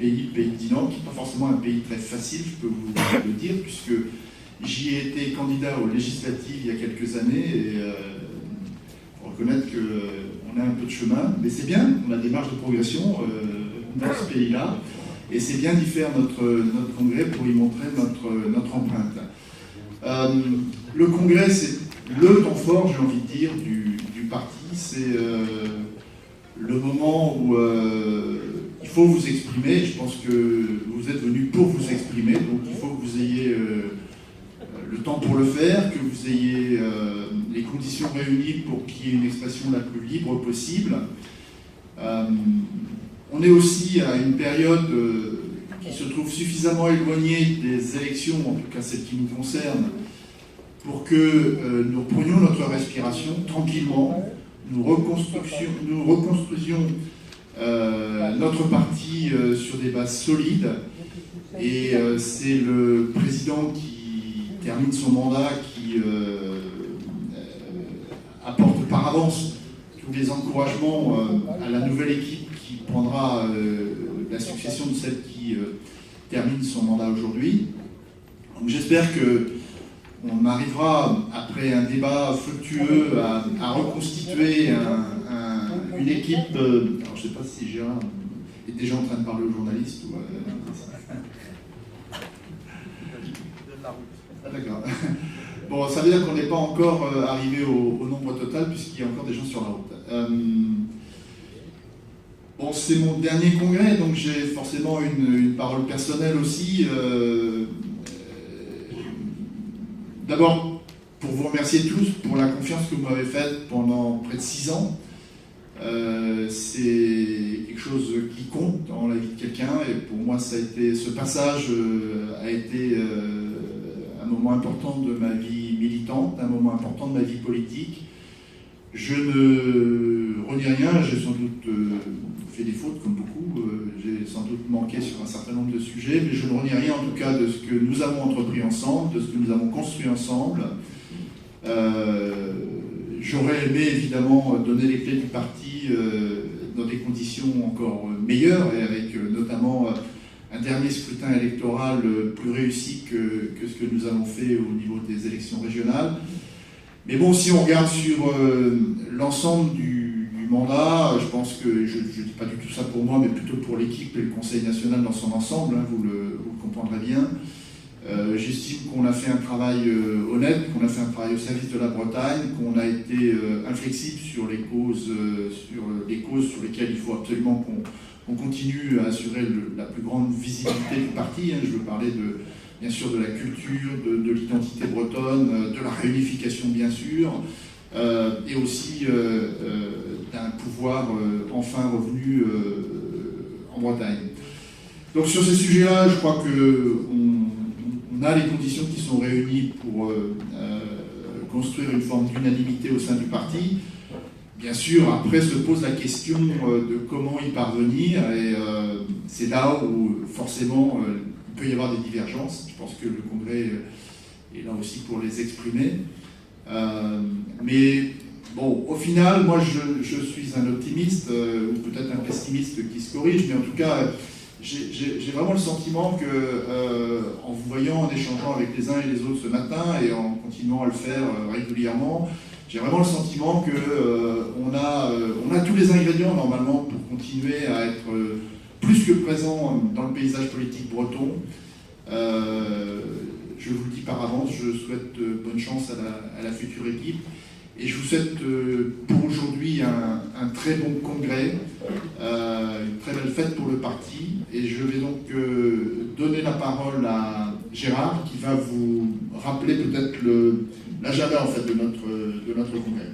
pays, le pays de Dinan, qui n'est pas forcément un pays très facile, je peux vous le dire, puisque j'y ai été candidat aux législatives il y a quelques années, et il faut reconnaître qu'on a un peu de chemin, mais c'est bien, on a des marges de progression dans ce pays-là, et c'est bien d'y faire notre congrès pour y montrer notre empreinte. Le congrès, c'est le temps fort, j'ai envie de dire, du parti. C'est le moment où il faut vous exprimer. Je pense que vous êtes venus pour vous exprimer, donc il faut que vous ayez le temps pour le faire, que vous ayez les conditions réunies pour qu'il y ait une expression la plus libre possible. On est aussi à une période qui se trouve suffisamment éloignée des élections, en tout cas celles qui nous concernent, pour que nous reprenions notre respiration tranquillement, nous reconstruisions notre parti sur des bases solides. Et c'est le président qui termine son mandat qui apporte par avance tous les encouragements à la nouvelle équipe qui prendra la succession de celle qui termine son mandat aujourd'hui. Donc j'espère qu'on arrivera, après un débat fructueux, à reconstituer une équipe. Alors je ne sais pas si Gérard est déjà en train de parler aux journalistes ou. Ah, d'accord. Bon, ça veut dire qu'on n'est pas encore arrivé au nombre total, puisqu'il y a encore des gens sur la route. Bon, c'est mon dernier congrès, donc j'ai forcément une parole personnelle aussi. D'abord, pour vous remercier tous pour la confiance que vous m'avez faite pendant près de 6 ans. C'est quelque chose qui compte dans la vie de quelqu'un, et pour moi, ce passage a été un moment important de ma vie militante, un moment important de ma vie politique. Je ne renie rien, j'ai sans doute fait des fautes comme beaucoup, j'ai sans doute manqué sur un certain nombre de sujets, mais je ne renie rien en tout cas de ce que nous avons entrepris ensemble, de ce que nous avons construit ensemble. J'aurais aimé évidemment donner les clés du parti dans des conditions encore meilleures, et avec notamment un dernier scrutin électoral plus réussi que ce que nous avons fait au niveau des élections régionales. Mais bon, si on regarde sur l'ensemble du mandat, je pense que, je ne dis pas du tout ça pour moi, mais plutôt pour l'équipe et le Conseil national dans son ensemble, hein, vous le comprendrez bien. J'estime qu'on a fait un travail honnête, qu'on a fait un travail au service de la Bretagne, qu'on a été inflexible sur les causes sur lesquelles il faut absolument qu'on continue à assurer la plus grande visibilité du parti. Hein. Je veux parler bien sûr de la culture, de l'identité bretonne, de la réunification bien sûr, et aussi d'un pouvoir enfin revenu en Bretagne. Donc sur ces sujets-là, je crois qu'on a les conditions qui sont réunies pour construire une forme d'unanimité au sein du parti. Bien sûr, après se pose la question de comment y parvenir, et c'est là où forcément il peut y avoir des divergences. Je pense que le Congrès est là aussi pour les exprimer. Mais bon, au final, moi je suis un optimiste, ou peut-être un pessimiste qui se corrige, mais en tout cas, j'ai vraiment le sentiment que, en vous voyant, en échangeant avec les uns et les autres ce matin, et en continuant à le faire régulièrement, j'ai vraiment le sentiment qu'on a tous les ingrédients normalement pour continuer à être plus que présent dans le paysage politique breton. Je vous le dis par avance, je souhaite bonne chance à la future équipe. Et je vous souhaite pour aujourd'hui un très bon congrès, une très belle fête pour le parti. Et je vais donc donner la parole à Gérard qui va vous rappeler peut-être l'agenda en fait, de notre congrès.